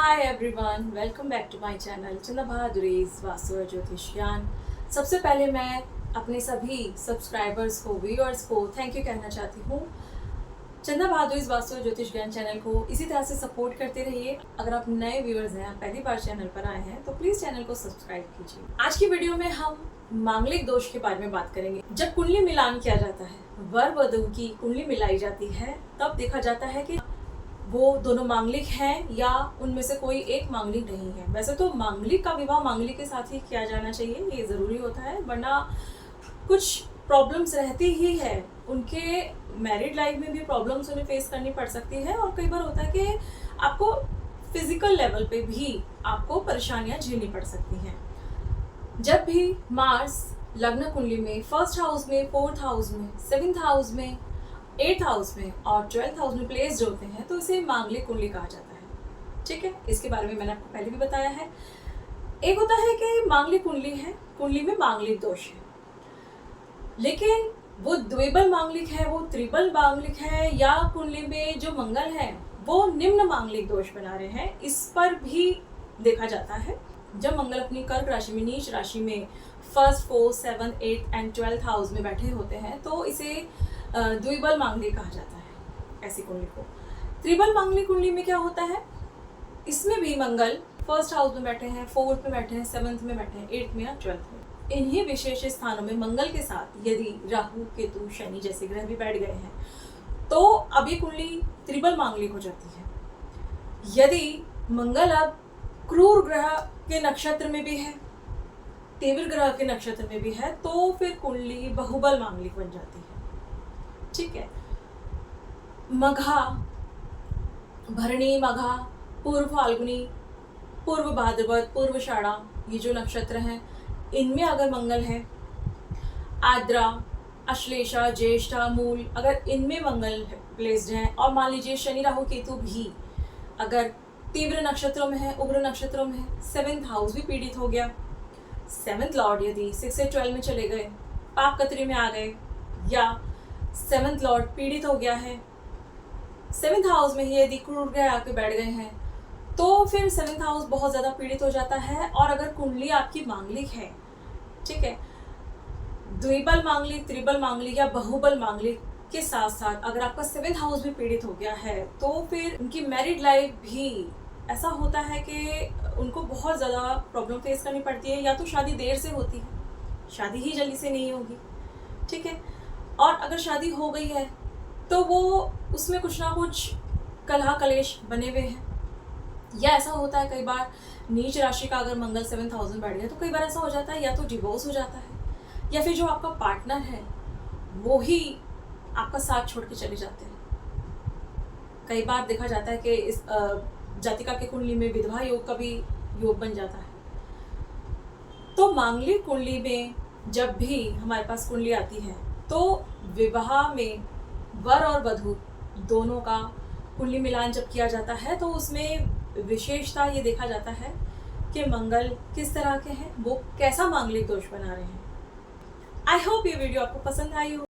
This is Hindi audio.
Hi everyone, welcome back to my channel Chanda Bahaduri's vastu और ज्योतिष ज्ञान। सबसे पहले मैं अपने सभी सब्सक्राइबर्स को, व्यूअर्स को थैंक यू कहना चाहती हूँ। चंदा बहादुरीज वास्तु और ज्योतिष ज्ञान चैनल को इसी तरह से सपोर्ट करते रहिए। अगर आप नए व्यूअर्स हैं, आप पहली बार चैनल पर आए हैं, तो प्लीज़ चैनल को सब्सक्राइब कीजिए। आज की वीडियो में हम मांगलिक दोष के बारे में बात करेंगे। जब कुंडली मिलान किया जाता है, वर वधू की कुंडली मिलाई जाती है, तब देखा जाता है कि वो दोनों मांगलिक हैं या उनमें से कोई एक मांगलिक नहीं है। वैसे तो मांगलिक का विवाह मांगलिक के साथ ही किया जाना चाहिए, ये ज़रूरी होता है, वरना कुछ प्रॉब्लम्स रहती ही है। उनके मैरिड लाइफ में भी प्रॉब्लम्स उन्हें फेस करनी पड़ सकती है और कई बार होता है कि आपको फिजिकल लेवल पे भी आपको परेशानियां झेलनी पड़ सकती हैं। जब भी मार्स लग्न कुंडली में फर्स्ट हाउस में, फोर्थ हाउस में, सेवेंथ हाउस में, 8th हाउस में और 12th हाउस में प्लेस्ड होते हैं, तो इसे मांगलिक कुंडली कहा जाता है। ठीक है, इसके बारे में मैंने आपको पहले भी बताया है। एक होता है कि मांगलिक कुंडली है, कुंडली में मांगलिक दोष है, लेकिन वो द्विबल मांगलिक है, वो त्रिबल मांगलिक है, या कुंडली में जो मंगल है वो निम्न मांगलिक दोष बना रहे हैं, इस पर भी देखा जाता है। जब मंगल अपनी कर्क राशि में, नीच राशि में first, fourth, 7th, 8th and 12th house में बैठे होते हैं, तो इसे द्विबल मांगलिक कहा जाता है ऐसी कुंडली को। त्रिबल मांगलिक कुंडली में क्या होता है, इसमें भी मंगल फर्स्ट हाउस में बैठे हैं, 4th में बैठे हैं, 7th में बैठे हैं, 8th में या 12th में। इन्हीं विशेष स्थानों में मंगल के साथ यदि राहु, केतु, शनि जैसे ग्रह भी बैठ गए हैं, तो अब ये कुंडली त्रिबल मांगलिक हो जाती है। यदि मंगल अब क्रूर ग्रह के नक्षत्र में भी है, तीव्र ग्रह के नक्षत्र में भी है, तो फिर कुंडली बहुबल मांगलिक बन जाती है। ठीक है, मघा, भरणी, मघा, पूर्व फाल्गुनी, पूर्व भाद्रपद, पूर्व आषाढ़, ये जो नक्षत्र हैं, इनमें अगर मंगल है, आद्रा, अश्लेषा, ज्येष्ठा, मूल, अगर इनमें मंगल प्लेस्ड हैं, और मान लीजिए शनि, राहु, केतु भी अगर तीव्र नक्षत्रों में है, उग्र नक्षत्रों में है, 7th हाउस भी पीड़ित हो गया, 7th लॉर्ड यदि 6 से 12 में चले गए, पाप कतरी में आ गए, या 7th लॉर्ड पीड़ित हो गया है, 7th हाउस में ही यदि क्रूर ग्रह आके बैठ गए हैं, तो फिर 7th हाउस बहुत ज़्यादा पीड़ित हो जाता है। और अगर कुंडली आपकी मांगलिक है, ठीक है, द्विबल मांगलिक, त्रिबल मांगलिक या बहुबल मांगलिक के साथ साथ अगर आपका 7th हाउस भी पीड़ित हो गया है, तो फिर उनकी मैरिड लाइफ भी ऐसा होता है कि उनको बहुत ज़्यादा प्रॉब्लम फेस करनी पड़ती है। या तो शादी देर से होती है, शादी ही जल्दी से नहीं होगी, ठीक है, और अगर शादी हो गई है तो वो उसमें कुछ ना कुछ कलह कलेश बने हुए हैं। या ऐसा होता है कई बार नीच राशि का अगर मंगल 7th हाउस में बैठ गया, तो कई बार ऐसा हो जाता है या तो डिवोर्स हो जाता है, या फिर जो आपका पार्टनर है वो ही आपका साथ छोड़ के चले जाते हैं। कई बार देखा जाता है कि इस जातिका के कुंडली में विधवा योग का भी योग बन जाता है। तो मांगलिक कुंडली में जब भी हमारे पास कुंडली आती है, तो विवाह में वर और वधू दोनों का कुंडली मिलान जब किया जाता है, तो उसमें विशेषता ये देखा जाता है कि मंगल किस तरह के हैं, वो कैसा मांगलिक दोष बना रहे हैं। आई होप ये वीडियो आपको पसंद आई हो।